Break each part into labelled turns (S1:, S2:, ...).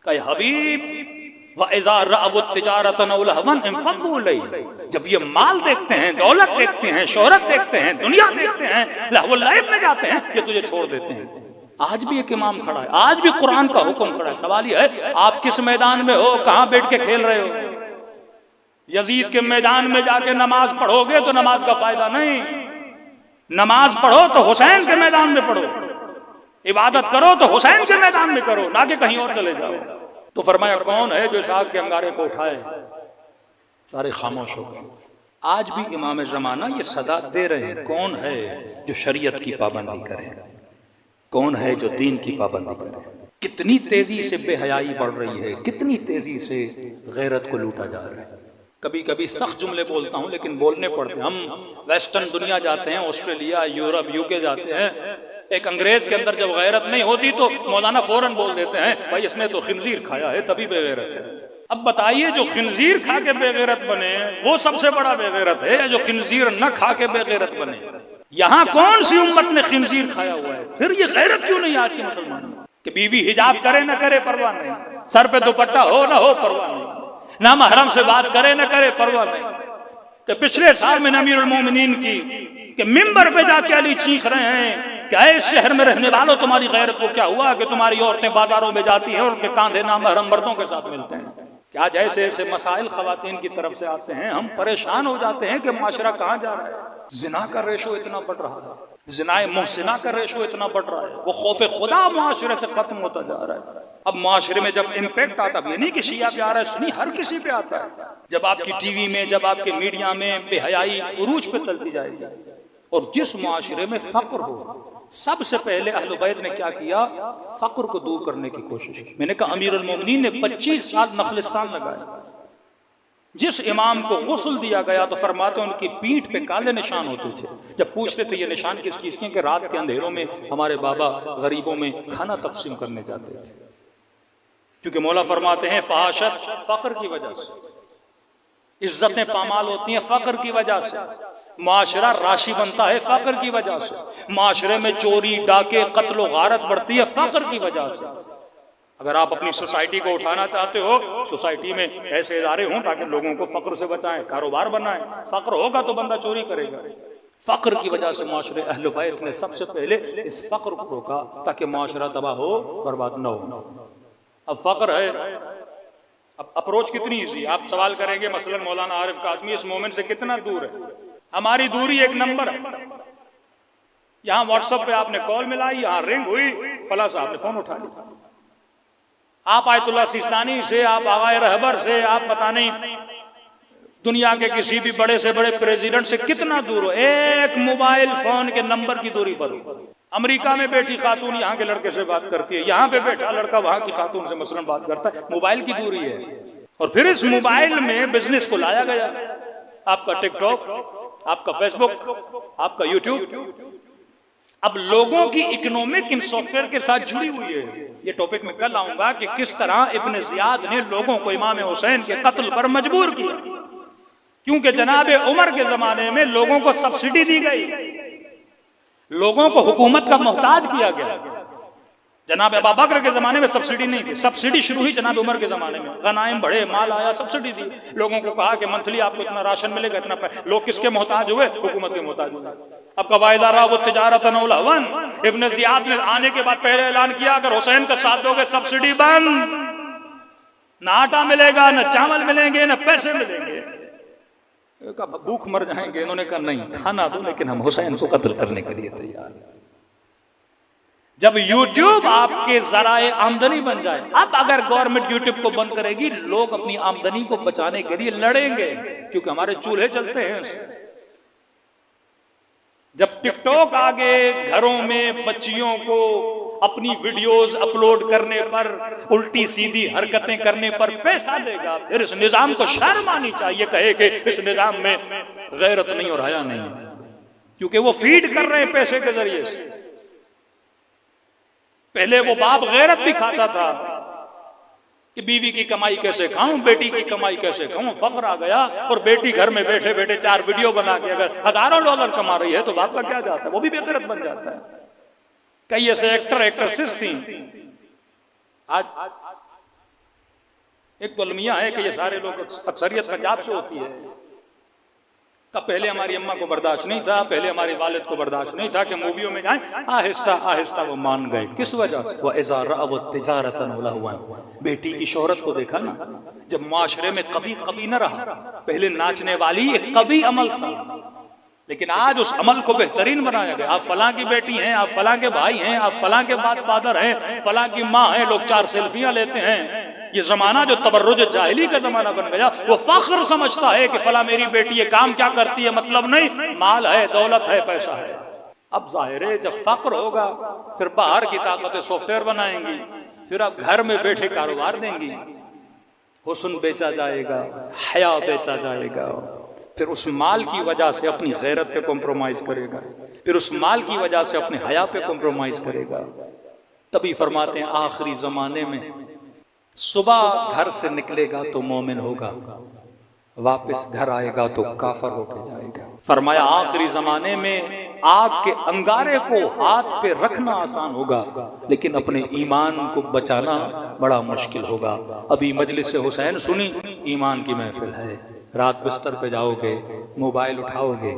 S1: कहे हबीब व इज़ा रअव तिजारतन अव लहवन इंफज़ू इलैहि, जब ये माल देखते हैं, दौलत देखते हैं, शोहरत देखते हैं, दुनिया देखते हैं, लहव लैब में जाते हैं, ये तुझे छोड़ देते हैं। आज भी एक इमाम खड़ा है, आज भी कुरान का हुक्म खड़ा है। सवाल ये है आप किस मैदान में हो, कहां बैठ के खेल रहे हो? यजीद के मैदान में जाके नमाज पढ़ोगे तो नमाज का फायदा नहीं। नमाज पढ़ो तो हुसैन के मैदान में पढ़ो, इबादत करो तो हुसैन के मैदान में करो, ना कि कहीं और चले जाओ। तो फरमाया कौन है जो इस आग के अंगारे को उठाए? सारे खामोश हो गए। आज भी इमाम ज़माना ये सदा दे रहे हैं, कौन है जो शरीयत की पाबंदी करे, कौन है जो दीन की पाबंदी करे। कितनी तेजी से बेहयाई बढ़ रही है, कितनी तेजी से गैरत को लूटा जा रहा है। कभी कभी सख्त जुमले बोलता हूं लेकिन बोलने पड़ते। हम वेस्टर्न दुनिया जाते हैं, ऑस्ट्रेलिया, यूरोप, यूके जाते हैं, एक अंग्रेज के अंदर जब गैरत नहीं होती तो मौलाना फौरन बोल देते हैं भाई इसने तो खिंजीर खाया है तभी बेगैरत है। अब बताइए जो खिंजीर खा के बेगैरत बने वो सबसे बड़ा बेगैरत है या जो खिंजीर न खा के बेगैरत बने? यहाँ कौन सी उम्मत ने खिंजीर खाया हुआ है? फिर ये गैरत क्यों नहीं आज के मुसलमानों कि बीवी हिजाब करे न करे परवाह नहीं, सर पे दुपट्टा हो न हो परवाह नहीं, ना महरम से बात करे न करे परवाह नहीं। कि पिछले साल में अमीरुल मोमिनीन की कि मिंबर पे जाके अली चीख रहे हैं क्या इस शहर में रहने वालों तुम्हारी गैरत को क्या हुआ कि तुम्हारी औरतें बाजारों में जाती हैं और उनके कांधे नामहरम मर्दों के साथ मिलते हैं? क्या जैसे ऐसे मसाइल खवातीन की तरफ से आते हैं हम परेशान हो जाते हैं कि माशरा कहाँ जा रहा है। जिना का रेशो इतना बढ़ रहा है, जिनाए मुहसिना का रेशो इतना बढ़ रहा है, वो खौफे खुदा मुआशरे से खत्म होता जा रहा है। अब मुआशरे में जब इम्पैक्ट आता है, ये नहीं कि शिया पे आ रहा है, सुन्नी हर किसी पे आता है। जब आपकी टीवी में, जब आपके मीडिया में बेहयाई उरूज पे चलती जाएगी और जिस मुआशरे में फक्र हो, सबसे पहले अहले बैत ने क्या किया? फक्र को दूर करने की कोशिश की। मैंने कहा अमीरुल मोमिनीन ने 25 साल नखलिस्तान लगाया। जिस इमाम को गुस्ल दिया गया तो फरमाते उनकी पीठ पे काले निशान होते थे। जब पूछते थे ये निशान किस चीज के? रात के अंधेरों में हमारे बाबा गरीबों में खाना तकसीम करने जाते थे। क्योंकि मौला फरमाते हैं फहाशत फक्र की वजह से, इज्जतें पामाल होती हैं फक्र की वजह से, माशरा राशि बनता है फक्र की वजह से, माशरे में चोरी डाके कत्ल गारत बढ़ती है फक्र की वजह से। अगर आप अपनी सोसाइटी को उठाना चाहते हो, सोसाइटी में ऐसे इदारे हों ताकि लोगों को फक्र से बचाएं, कारोबार बनाएं। फक्र होगा तो बंदा चोरी करेगा। फक्र की वजह से माशरे अहले बैत ने सबसे पहले इस फक्र को रोका ताकि माशरा तबाह हो, बर्बाद न हो। अब फक्र है, अब अप्रोच कितनी ईजी। आप सवाल करेंगे मसलन मौलाना आरिफ काज़मी इस मोमेंट से कितना दूर है? हमारी दूरी एक नंबर है। यहाँ व्हाट्सएप पे आपने कॉल मिलाई, यहाँ रिंग हुई, फला साहब ने फोन उठा लिया। आप आयतुल्लाह सिस्तानी से, आप आगाए रहबर से, आप पता नहीं दुनिया के किसी भी बड़े से बड़े प्रेसिडेंट से कितना दूर हो, एक मोबाइल फोन के नंबर की दूरी पर हो। अमेरिका में बैठी खातून यहाँ के लड़के से बात करती है, यहाँ पे बैठा लड़का वहां की खातून से मसलन बात करता है। मोबाइल की दूरी है। और फिर इस मोबाइल में बिजनेस को लाया गया। आपका टिकटॉक, आपका फेसबुक, आपका यूट्यूब। अब लोगों की इकोनॉमिक इन सॉफ्टवेयर के साथ जुड़ी हुई है। ये टॉपिक में कल आऊंगा कि किस तरह इब्न जियाद ने लोगों को इमाम हुसैन के कत्ल पर मजबूर किया, क्योंकि जनाब उमर के जमाने में लोगों को सब्सिडी दी गई, लोगों को हुकूमत का मोहताज किया गया। जनाब अबू बकर के जमाने में सब्सिडी नहीं थी। सब्सिडी शुरू हुई जनाब उमर के जमाने में। गनाइम बढ़े, माल आया, सब्सिडी दी। लोगों को कहा कि मंथली आपको इतना राशन मिलेगा, इतना लोग किसके मोहताज हुए? हुकूमत के मोहताज हुए। अब कवायदा रहा वो तिजारतन अव लहवन। इब्न जियाद ने आने के बाद पहले ऐलान किया अगर हुसैन का साथ दोगे सब्सिडी बंद, ना आटा मिलेगा, न चावल मिलेंगे, न पैसे मिलेंगे। भूख मर जाएंगे। इन्होंने कहा नहीं, खाना दो लेकिन हम हुसैन को कत्ल करने के लिए तैयार हैं। जब यूट्यूब आपके जराए आमदनी बन जाए, अब अगर गवर्नमेंट यूट्यूब को बंद करेगी, लोग अपनी आमदनी को बचाने के लिए लड़ेंगे, क्योंकि हमारे चूल्हे चलते हैं। जब टिकटॉक आ गए, घरों में बच्चियों को अपनी वीडियोस अपलोड करने पर, उल्टी सीधी हरकतें करने पर पैसा देगा, फिर इस निजाम को शर्म आनी चाहिए, कहे कि इस निजाम में गैरत नहीं और हया नहीं, क्योंकि वो फीड कर रहे हैं पैसे के जरिए से। पहले वो बाप गैरत भी खाता था कि बीवी की कमाई कैसे खाऊं, बेटी की कमाई कैसे खाऊं। फक्र आ गया और बेटी घर में बैठे बैठे 4 वीडियो बना के अगर हजारों डॉलर कमा रही है तो बाप का क्या जाता है? वो भी बेगैरत बन जाता है। कई ऐसे एक्टर एक्ट्रेसेस थी, आज एक तो अलमिया है कि ये सारे लोग अक्सरियत पंजाब से होती है। तब पहले हमारी अम्मा को बर्दाश्त नहीं था, पहले हमारे वालिद को बर्दाश्त नहीं था कि मूवियों में जाएं। आहिस्ता आहिस्ता वो मान गए। किस वजह से? वह इज़ा रअव तिजारतन व लहवन, बेटी की शोहरत को देखा ना। जब मुआशरे में कभी कभी न रहा, पहले नाचने वाली एक कभी अमल था, लेकिन आज उस अमल को बेहतरीन बनाया गया। आप फलां की बेटी हैं, आप फलां के भाई हैं, आप फलां के फादर हैं, फलां की माँ है, लोग 4 सेल्फियां लेते हैं। ये जमाना जो तबर्रुज जाहिली का जमाना बन गया, वो फख्र समझता है कि फला मेरी बेटी ये काम क्या करती है, मतलब नहीं, माल है, दौलत है, पैसा है। अब जाहिर है जब फख्र होगा फिर बाहर की ताकतें सॉफ्टवेयर बनाएंगी, फिर अब घर में बैठे कारोबार देंगी। हुस्न बेचा जाएगा, हया बेचा जाएगा, फिर उस माल की वजह से अपनी गैरत पे कॉम्प्रोमाइज करेगा, फिर उस माल की वजह से अपने हया पे कॉम्प्रोमाइज करेगा। तभी फरमाते हैं आखिरी जमाने में सुबह घर से निकलेगा तो मोमिन होगा, वापस घर आएगा तो काफर होकर जाएगा। फरमाया आखिरी जमाने में आग के अंगारे को हाथ पे रखना आसान होगा, लेकिन अपने ईमान को बचाना बड़ा मुश्किल होगा। अभी मजलिस हुसैन सुनी, ईमान की महफिल है, रात बिस्तर पे जाओगे, मोबाइल उठाओगे,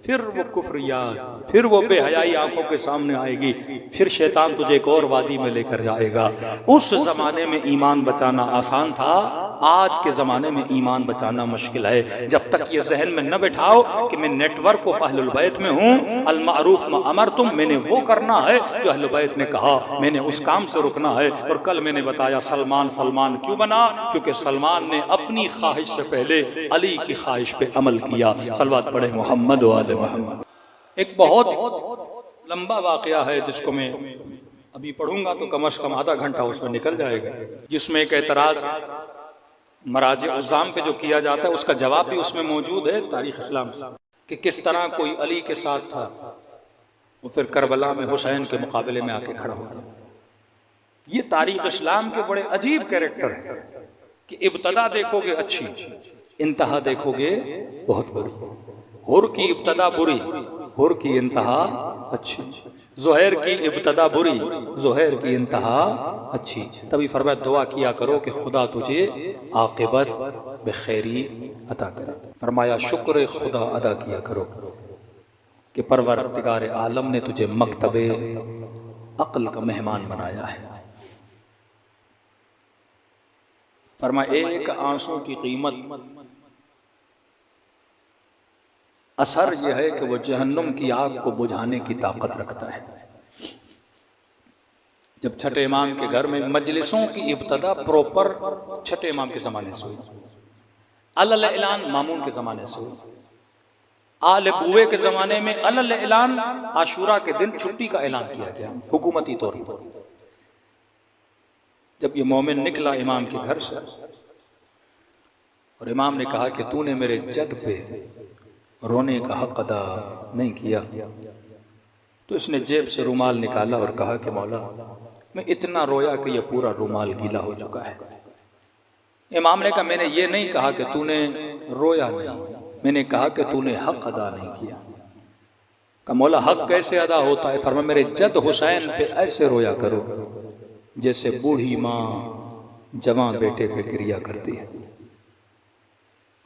S1: फिर वो कुफ्रियात, फिर वो बेहयाई आंखों के सामने आएगी, फिर शैतान तुझे एक और वादी में लेकर जाएगा। उस जमाने में ईमान बचाना आसान था, आज के जमाने में ईमान बचाना मुश्किल है। जब तक ये जहन में न बैठाओ कि मैं नेटवर्क ऑफ अहलुल बैत में हूँ, अल मारूफ मा अमरतुम, मैंने वो करना है जो अहलुल बैत ने कहा, मैंने उस काम से रुकना है। और कल मैंने बताया सलमान सलमान क्यों बना, क्योंकि सलमान ने अपनी ख्वाहिश से पहले अली की ख्वाहिश पे अमल किया। सलवात पढ़े मोहम्मद वाले मोहम्मद। एक बहुत लंबा वाकया है जिसको मैं अभी पढ़ूंगा तो कम से कम आधा घंटा उसमें निकल जाएगा, जिसमें एक एतराज मराज उज़ाम पे जो किया जाता है उसका जवाब भी उसमें मौजूद है तारीख इस्लाम से, कि किस तरह कोई अली के साथ था, वो फिर करबला में हुसैन के मुकाबले में आके खड़ा हो गया। ये तारीख इस्लाम के बड़े अजीब कैरेक्टर है कि इब्तदा देखोगे अच्छी, इंतहा देखोगे बहुत बुरी। हुर की इब्तदा बुरी, हुर की इंतहा अच्छी। ज़ुहैर की इब्तदा बुरी, ज़ुहैर की इंतहा अच्छी। तभी फरमाया दुआ किया करो कि खुदा तुझे आक़िबत बखैरी अता करे। फरमाया शुक्र खुदा अदा किया करो कि परवरदिगार आलम ने तुझे मकतबे अक्ल का मेहमान बनाया है। फरमाया एक आंसू की कीमत, असर यह है कि वो जहन्नुम की आग को बुझाने की ताकत रखता है। जब छठे इमाम के घर में मजलिसों की इब्तदा प्रॉपर छठे इमाम के जमाने से हुई, अल ऐलान मामून के जमाने से हुई, आल बुए के जमाने में अल ऐलान आशूरा के दिन छुट्टी का ऐलान किया गया हुकूमती तौर पर। जब ये मोमिन निकला इमाम के घर से और इमाम ने कहा कि तूने मेरे जद पे रोने का हक अदा नहीं किया, तो इसने जेब से रुमाल निकाला और कहा कि मौला मैं इतना रोया कि ये पूरा रुमाल गीला हो चुका है। इमाम ने कहा मैंने ये नहीं कहा कि तूने रोया नहीं, मैंने कहा कि तूने हक अदा नहीं किया। कहा मौला हक कैसे अदा होता है? फरमाया मेरे जद हुसैन पे ऐसे रोया करो जैसे बूढ़ी माँ जवान बेटे पे क्रिया करती है।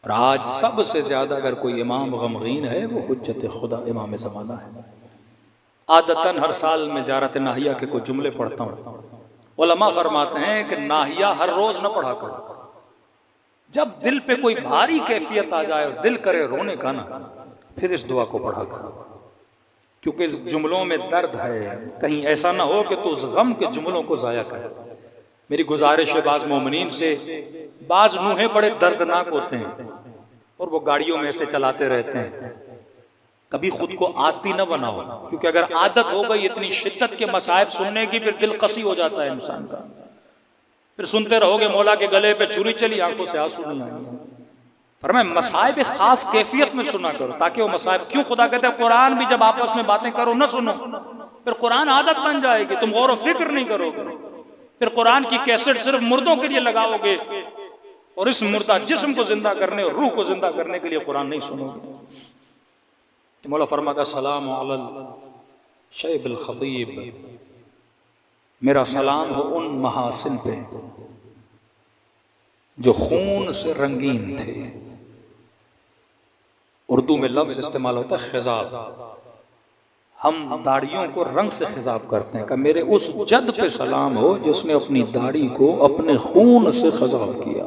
S1: और आज सबसे ज्यादा अगर कोई इमाम गमगीन है वो हुज्जत खुदा इमाम ज़माना है। आदतन हर साल में ज़ियारत नाहिया के कुछ जुमले पढ़ता हूँ। उलमा फरमाते हैं कि नाहिया हर रोज न पढ़ा करो, जब दिल पे कोई भारी कैफियत आ जाए और दिल करे रोने का ना, फिर इस दुआ को पढ़ा करो, क्योंकि इस जुमलों में दर्द है। कहीं ऐसा ना हो कि तू उस गम के जुमलों को जाया करे। मेरी गुजारिश है बाज मोमिनीन से, बाज नूहें बड़े दर्दनाक होते हैं और वो गाड़ियों में ऐसे चलाते रहते हैं, कभी खुद को आदी न बनाओ, क्योंकि अगर आदत हो गई इतनी शिद्दत के मसाइब सुनने की फिर दिल कसी हो जाता है इंसान का। फिर सुनते रहोगे मौला के गले पे छुरी चली, आंखों से आंसू नहीं आएंगे। फरमाया मसाइब खास कैफियत में सुना करो ताकि वो मसाइब, क्यों खुदा कहते हैं कुरान भी जब आपस में बातें करो न सुनो, फिर कुरान आदत बन जाएगी, तुम गौर व फिक्र नहीं करोगे। फिर कुरान की कैसेट सिर्फ मुर्दों के लिए लगाओगे और इस मुर्दा जिस्म को जिंदा करने और रूह को जिंदा करने के लिए कुरान नहीं सुनोगे। तो मौला फरमाता सलाम अलल शैबुल खतीब, मेरा सलाम हो उन महासिन पे जो खून से रंगीन थे। उर्दू में लफ्ज इस्तेमाल होता है खिजाब। हम दाढ़ियों को रंग से खिजाब करते हैं कि मेरे उस जद पे सलाम हो जिसने अपनी दाढ़ी को अपने खून से खिजाब किया।